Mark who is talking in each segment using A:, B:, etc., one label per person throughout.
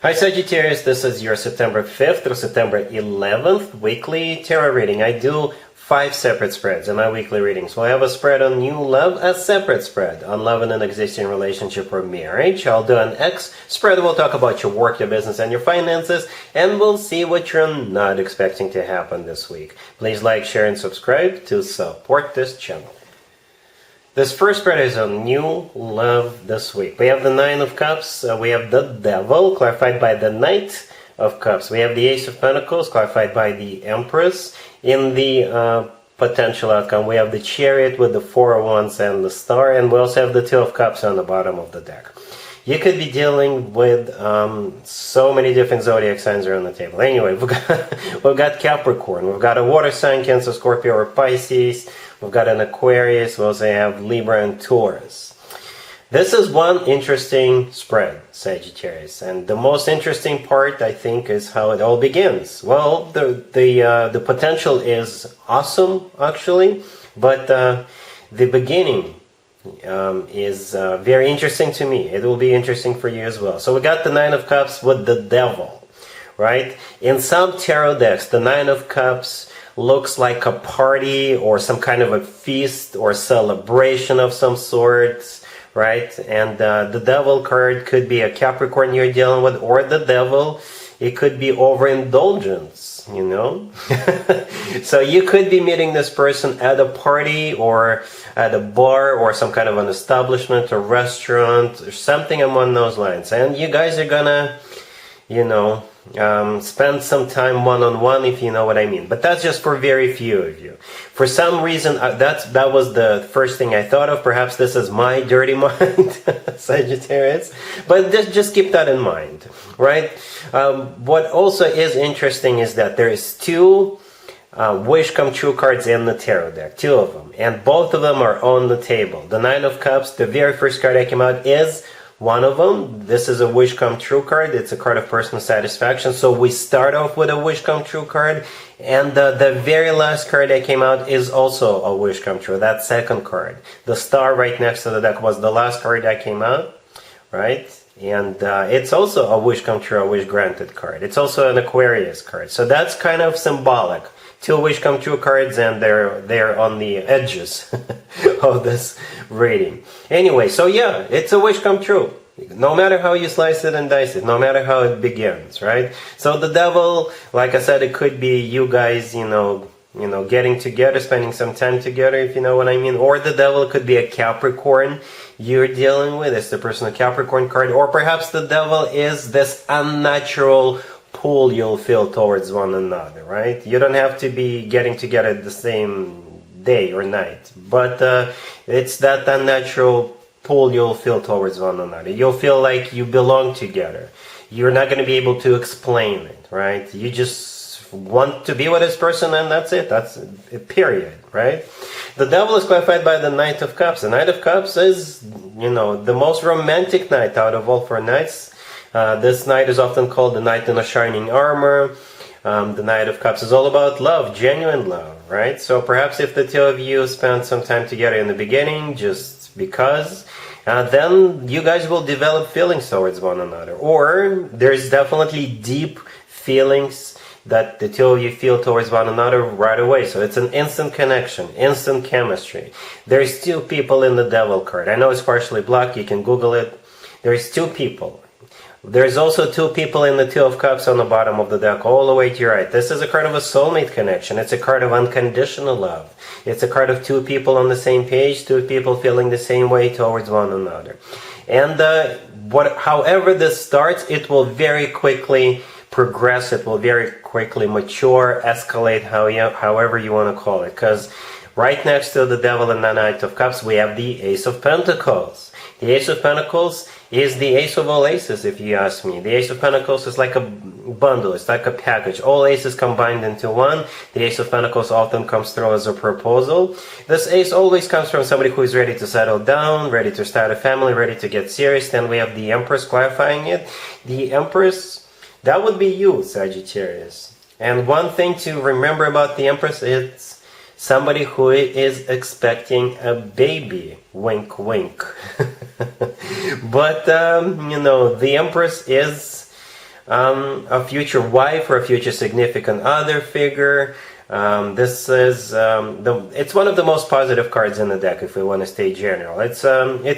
A: Hi Sagittarius, this is your September 5th through September 11th weekly tarot reading. I do 5 separate spreads in my weekly readings. We'll have a spread on new love, a separate spread on love in an existing relationship or marriage. I'll do an X spread. We'll talk about your work, your business, and your finances, and we'll see what you're not expecting to happen this week. Please like, share, and subscribe to support this channel. This first spread is on new love this week. We have the Nine of Cups, we have the Devil, clarified by the Knight of Cups. We have the Ace of Pentacles, clarified by the Empress. In the potential outcome, we have the Chariot with the Four of Wands and the Star, and we also have the Two of Cups on the bottom of the deck. You could be dealing with so many different zodiac signs are on the table. Anyway, we've got Capricorn, we've got a water sign, Cancer, Scorpio, or Pisces. We've got an Aquarius, we also have Libra and Taurus. This is one interesting spread, Sagittarius, and the most interesting part, I think, is how it all begins. Well, the potential is awesome, actually, but the beginning is very interesting to me. It will be interesting for you as well. So we got the Nine of Cups with the Devil, right? In some tarot decks, the Nine of Cups looks like a party or some kind of a feast or celebration of some sort, right? And the Devil card could be a Capricorn you're dealing with, or the Devil, it could be overindulgence, you know? So you could be meeting this person at a party or at a bar or some kind of an establishment or restaurant or something along those lines. And you guys are gonna, you know, spend some time one-on-one, if you know what I mean. But that's just for very few of you. For some reason, that was the first thing I thought of. Perhaps this is my dirty mind, Sagittarius. But just keep that in mind, right? What also is interesting is that there is 2 wish come true cards in the tarot deck, 2 of them, and both of them are on the table. The Nine of Cups, the very first card that came out, is one of them. This is a wish come true card. It's a card of personal satisfaction. So we start off with a wish come true card, and the very last card that came out is also a wish come true. That second card, the Star right next to the deck, was the last card that came out, right? And it's also a wish come true, a wish granted card. It's also an Aquarius card. So that's kind of symbolic. 2 wish come true cards, and they're on the edges of this reading. Anyway, so yeah, it's a wish come true. No matter how you slice it and dice it, no matter how it begins, right? So the Devil, like I said, it could be you guys, you know, getting together, spending some time together, if you know what I mean. Or the Devil could be a Capricorn you're dealing with. It's the personal Capricorn card. Or perhaps the Devil is this unnatural pull you'll feel towards one another, right? You don't have to be getting together the same day or night, but it's that unnatural pull you'll feel towards one another. You'll feel like you belong together. You're not going to be able to explain it, right? You just want to be with this person, and that's it. That's a period, right? The Devil is clarified by the Knight of Cups. The Knight of Cups is, you know, the most romantic knight out of all 4 knights. This knight is often called the knight in a shining armor. The Knight of Cups is all about love, genuine love, right? So perhaps if the 2 of you spend some time together in the beginning, just because, then you guys will develop feelings towards one another. Or there's definitely deep feelings that the 2 of you feel towards one another right away. So it's an instant connection, instant chemistry. There's 2 people in the Devil card. I know it's partially blocked, you can Google it. There's 2 people. There's also 2 people in the Two of Cups on the bottom of the deck, all the way to your right. This is a card of a soulmate connection. It's a card of unconditional love. It's a card of 2 people on the same page, 2 people feeling the same way towards one another. And however this starts, it will very quickly progress. It will very quickly mature, escalate, however you want to call it. Because right next to the Devil and the Knight of Cups, we have the Ace of Pentacles. The Ace of Pentacles is the ace of all aces, if you ask me. The Ace of Pentacles is like a bundle, it's like a package. All aces combined into one. The Ace of Pentacles often comes through as a proposal. This ace always comes from somebody who is ready to settle down, ready to start a family, ready to get serious. Then we have the Empress clarifying it. The Empress, that would be you, Sagittarius. And one thing to remember about the Empress is somebody who is expecting a baby. Wink, wink. But, you know, the Empress is a future wife or a future significant other figure. This is it's one of the most positive cards in the deck if we want to stay general. It's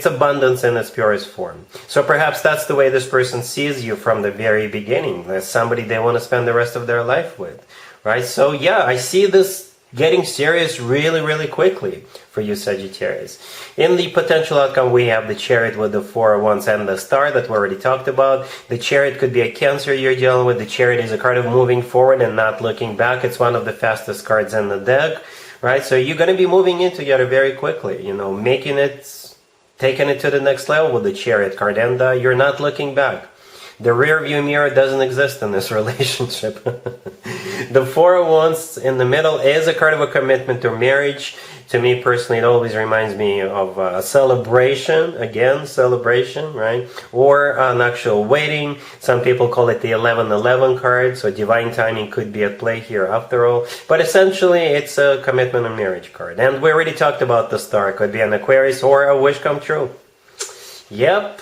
A: abundance in its purest form. So perhaps that's the way this person sees you from the very beginning, as somebody they want to spend the rest of their life with, right? So yeah, I see this getting serious really, really quickly for you, Sagittarius. In the potential outcome, we have the Chariot with the Four of Wands and the Star that we already talked about. The Chariot could be a Cancer you're dealing with. The Chariot is a card of moving forward and not looking back. It's one of the fastest cards in the deck, right? So you're going to be moving in together very quickly, you know, taking it to the next level with the Chariot card, and you're not looking back. The rear view mirror doesn't exist in this relationship. The Four of Wands in the middle is a card of a commitment to marriage. To me personally, it always reminds me of a celebration, again, celebration, right? Or an actual wedding. Some people call it the 11-11 card, so divine timing could be at play here after all. But essentially, it's a commitment and marriage card. And we already talked about the Star. It could be an Aquarius or a wish come true. Yep.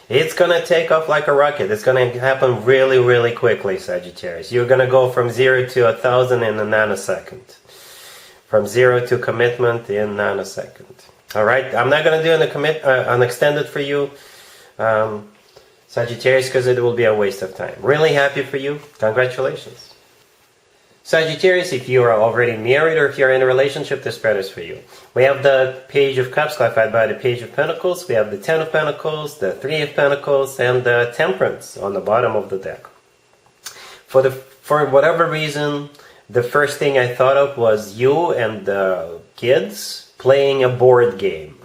A: It's going to take off like a rocket. It's going to happen really, really quickly, Sagittarius. You're going to go from 0 to 1,000 in a nanosecond. From 0 to commitment in a nanosecond. All right? I'm not going to do an extended for you, Sagittarius, because it will be a waste of time. Really happy for you. Congratulations. Sagittarius, if you are already married or if you're in a relationship, this spread is for you. We have the Page of Cups clarified by the Page of Pentacles. We have the Ten of Pentacles, the Three of Pentacles, and the Temperance on the bottom of the deck. For whatever reason, the first thing I thought of was you and the kids playing a board game.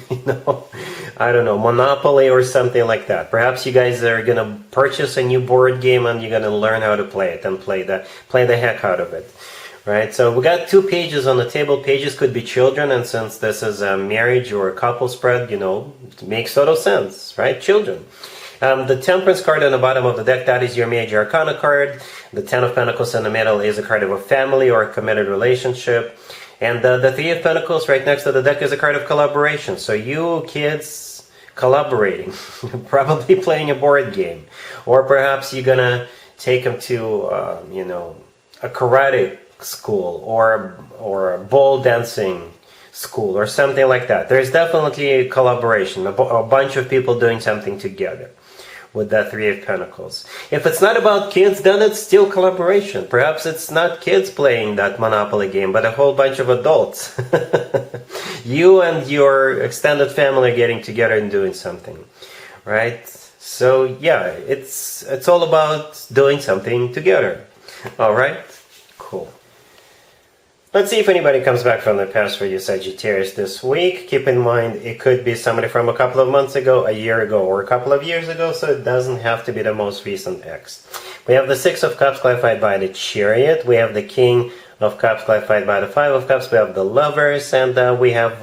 A: You know, I don't know, Monopoly or something like that. Perhaps you guys are going to purchase a new board game and you're going to learn how to play it and play the heck out of it. Right? So we got two pages on the table. Pages could be children, and since this is a marriage or a couple spread, you know, it makes total sense, right? Children. The Temperance card on the bottom of the deck, that is your major arcana card. The Ten of Pentacles in the middle is a card of a family or a committed relationship. And the Three of Pentacles right next to the deck is a card of collaboration. So you kids collaborating, probably playing a board game. Or perhaps you're going to take them to, you know, a karate school or a ball dancing school or something like that. There's definitely a collaboration, a bunch of people doing something together with that Three of Pentacles. If it's not about kids, then it's still collaboration. Perhaps it's not kids playing that Monopoly game, but a whole bunch of adults. You and your extended family are getting together and doing something, right? So yeah, it's all about doing something together. All right? Cool. Let's see if anybody comes back from the past for you, Sagittarius, this week. Keep in mind, it could be somebody from a couple of months ago, a year ago, or a couple of years ago, so it doesn't have to be the most recent ex. We have the Six of Cups clarified by the Chariot. We have the King of Cups clarified by the Five of Cups. We have the Lovers, and we have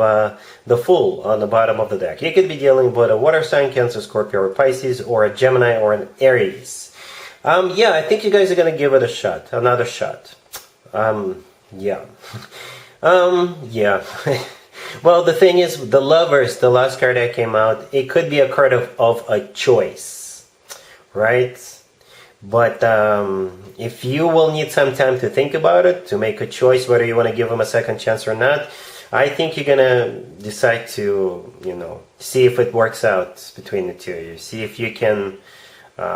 A: the Fool on the bottom of the deck. You could be dealing with a water sign, Cancer, Scorpio, or Pisces, or a Gemini, or an Aries. Yeah, I think you guys are going to give it a shot, another shot. Yeah. Yeah. Well, the thing is, the Lovers, the last card that came out, it could be a card of a choice, right? But if you will need some time to think about it, to make a choice whether you want to give them a second chance or not, I think you're going to decide to, you know, see if it works out between the two of you. See if you can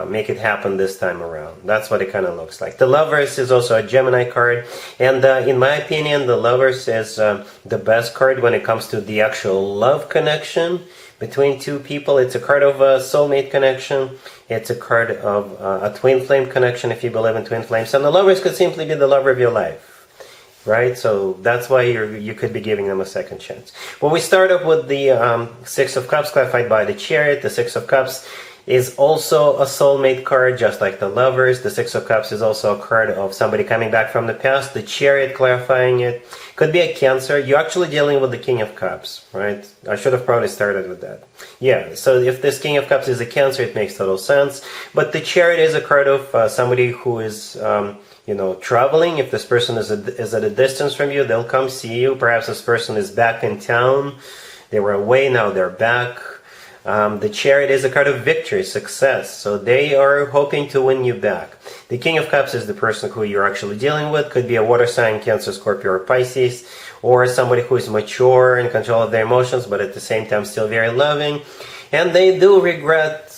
A: make it happen this time around. That's what it kind of looks like. The Lovers is also a Gemini card, and in my opinion, the Lovers is the best card when it comes to the actual love connection between two people. It's a card of a soulmate connection. It's a card of a twin flame connection, if you believe in twin flames. And the Lovers could simply be the lover of your life, right? So that's why you could be giving them a second chance. Well, we start off with the Six of Cups clarified by the Chariot. The Six of Cups is also a soulmate card, just like the Lovers. The Six of Cups is also a card of somebody coming back from the past. The Chariot clarifying it. Could be a Cancer. You're actually dealing with the King of Cups, right? I should have probably started with that. Yeah, so if this King of Cups is a Cancer, it makes total sense. But the Chariot is a card of somebody who is, you know, traveling. If this person is at a distance from you, they'll come see you. Perhaps this person is back in town. They were away, now they're back. The Chariot is a card of victory, success. So they are hoping to win you back. The King of Cups is the person who you're actually dealing with. Could be a water sign, Cancer, Scorpio, or Pisces. Or somebody who is mature and in control of their emotions, but at the same time still very loving. And they do regret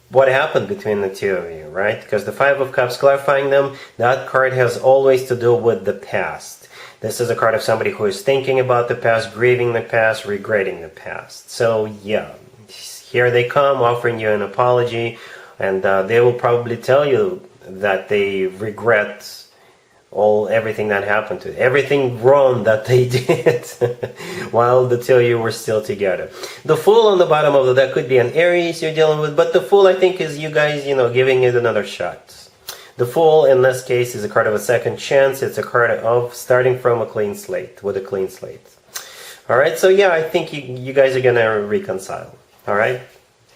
A: what happened between the two of you, right? Because the Five of Cups, clarifying them, that card has always to do with the past. This is a card of somebody who is thinking about the past, grieving the past, regretting the past. So yeah, here they come offering you an apology, and they will probably tell you that they regret everything that happened to you, everything wrong that they did while the two of you were still together. The Fool on the bottom of the deck could be an Aries you're dealing with, but the Fool, I think, is you guys, giving it another shot. The Fool in this case is a card of a second chance. It's a card of starting from a clean slate, with a clean slate. All right, so yeah, I think you guys are gonna reconcile. All right,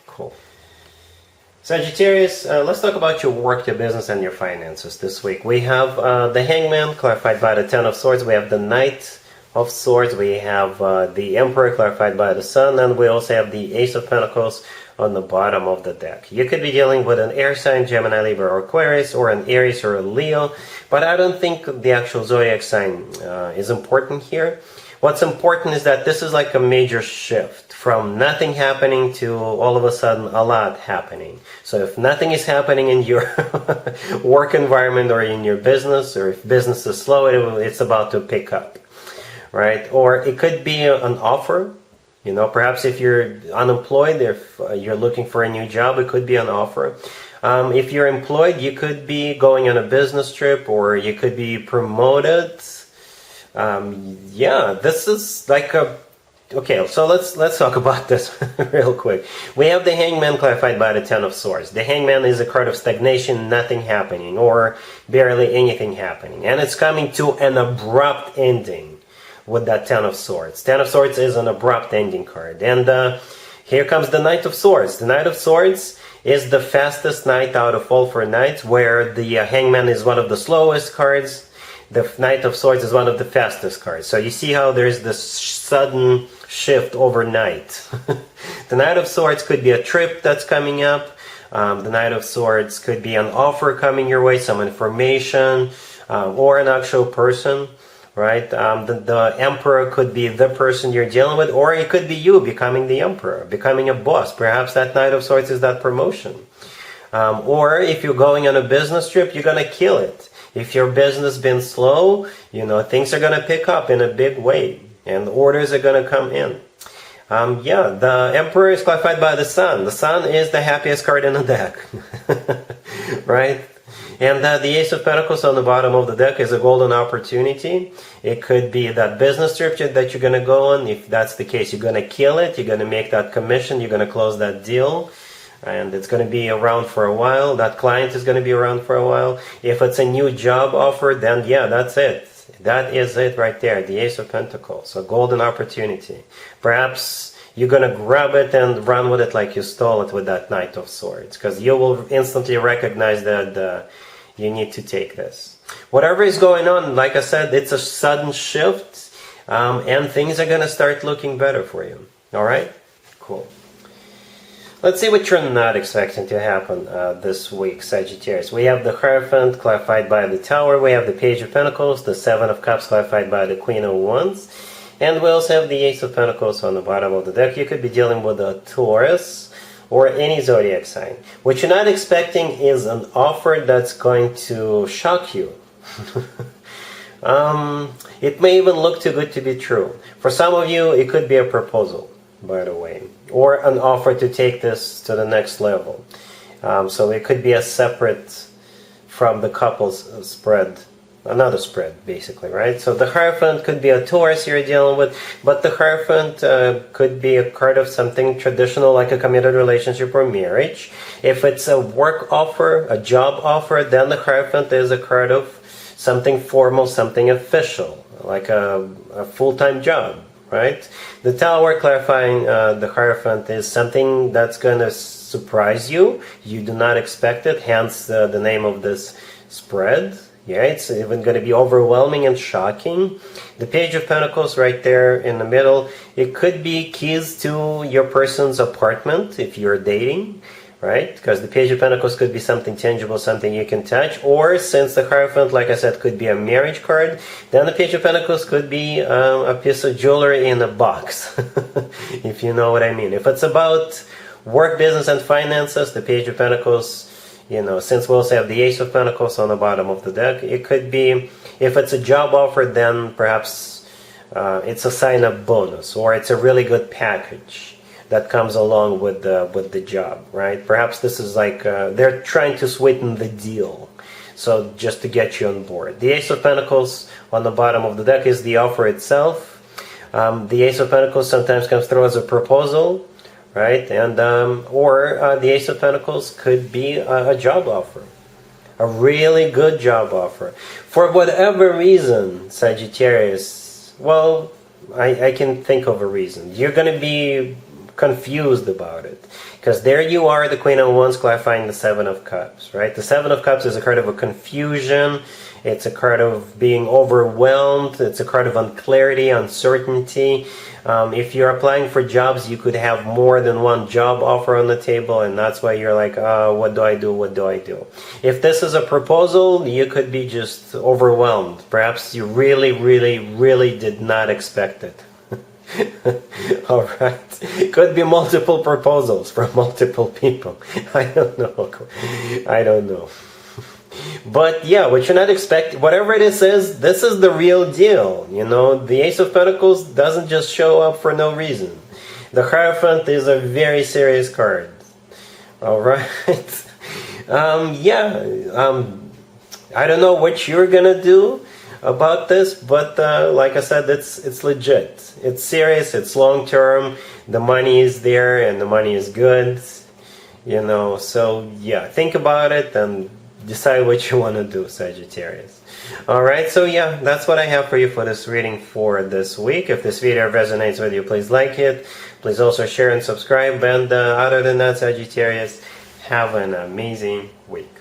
A: cool. Sagittarius, let's talk about your work, your business, and your finances this week. We have the Hangman, clarified by the Ten of Swords. We have the Knight of Swords. We have the Emperor, clarified by the Sun. And we also have the Ace of Pentacles on the bottom of the deck. You could be dealing with an air sign, Gemini, Libra, or Aquarius, or an Aries or a Leo. But I don't think the actual zodiac sign is important here. What's important is that this is like a major shift from nothing happening to all of a sudden a lot happening. So if nothing is happening in your work environment or in your business, or if business is slow, it's about to pick up, right? Or it could be an offer. Perhaps if you're unemployed, if you're looking for a new job, it could be an offer. If you're employed, you could be going on a business trip, or you could be promoted. Yeah, this is like a... Okay, so let's talk about this real quick. We have the Hangman, clarified by the Ten of Swords. The Hangman is a card of stagnation, nothing happening, or barely anything happening. And it's coming to an abrupt ending with that Ten of Swords. Ten of Swords is an abrupt ending card. And here comes the Knight of Swords. The Knight of Swords is the fastest knight out of all 4 knights, where the Hangman is one of the slowest cards. The Knight of Swords is one of the fastest cards. So you see how there's this sudden shift overnight. The Knight of Swords could be a trip that's coming up. The Knight of Swords could be an offer coming your way, some information, or an actual person, right? The Emperor could be the person you're dealing with, or it could be you becoming the Emperor, becoming a boss. Perhaps that Knight of Swords is that promotion. Or if you're going on a business trip, you're going to kill it. If your business has been slow, things are going to pick up in a big way, and orders are going to come in. Yeah, the Emperor is clarified by the Sun. The Sun is the happiest card in the deck, right? And the Ace of Pentacles on the bottom of the deck is a golden opportunity. It could be that business trip that you're going to go on. If that's the case, you're going to kill it. You're going to make that commission. You're going to close that deal. And it's going to be around for a while. That client is going to be around for a while. If it's a new job offer, then yeah, that's it. That is it right there, the Ace of Pentacles, a golden opportunity. Perhaps you're going to grab it and run with it like you stole it with that Knight of Swords, because you will instantly recognize that you need to take this. Whatever is going on, like I said, it's a sudden shift, and things are going to start looking better for you. All right? Cool. Let's see what you're not expecting to happen this week, Sagittarius. We have the Hierophant, clarified by the Tower. We have the Page of Pentacles, the Seven of Cups, clarified by the Queen of Wands. And we also have the Ace of Pentacles on the bottom of the deck. You could be dealing with a Taurus or any zodiac sign. What you're not expecting is an offer that's going to shock you. It may even look too good to be true. For some of you, it could be a proposal, by the way, or an offer to take this to the next level. So it could be a separate from the couple's spread, another spread, basically, right? So the Hierophant could be a Taurus you're dealing with, but the Hierophant could be a card of something traditional, like a committed relationship or marriage. If it's a work offer, a job offer, then the Hierophant is a card of something formal, something official, like a full-time job, right? The Tower, clarifying the Hierophant, is something that's going to surprise you. You do not expect it, hence the name of this spread. Yeah, it's even going to be overwhelming and shocking. The Page of Pentacles right there in the middle, it could be keys to your person's apartment if you're dating, right? Because the Page of Pentacles could be something tangible, something you can touch. Or since the Hierophant, like I said, could be a marriage card, then the Page of Pentacles could be a piece of jewelry in a box, if you know what I mean. If it's about work, business, and finances, the Page of Pentacles, you know, since we also have the Ace of Pentacles on the bottom of the deck, it could be, if it's a job offer, then perhaps it's a sign-up bonus, or it's a really good package that comes along with the job, right? Perhaps this is like they're trying to sweeten the deal, so just to get you on board. The Ace of Pentacles on the bottom of the deck is the offer itself. The Ace of Pentacles sometimes comes through as a proposal, right? And or the Ace of Pentacles could be a job offer, a really good job offer. For whatever reason, Sagittarius, well, I can think of a reason. You're going to be confused about it, because there you are, the Queen of Wands clarifying the Seven of Cups, right? The Seven of Cups is a card of a confusion. It's a card of being overwhelmed. It's a card of unclarity, uncertainty. If you're applying for jobs, you could have more than one job offer on the table, and that's why you're like, what do I do? What do I do? If this is a proposal, you could be just overwhelmed. Perhaps you really, really, really did not expect it. All right. Could be multiple proposals from multiple people. I don't know. I don't know. But yeah, what you're not expecting, whatever it is, this is the real deal. You know, the Ace of Pentacles doesn't just show up for no reason. The Hierophant is a very serious card. All right. I don't know what you're gonna do about this, but like I said, it's legit. It's serious. It's long term. The money is there, and the money is good. You know, so yeah, think about it and decide what you want to do, Sagittarius. Alright, so yeah, that's what I have for you for this reading for this week. If this video resonates with you, please like it. Please also share and subscribe. And other than that, Sagittarius, have an amazing week.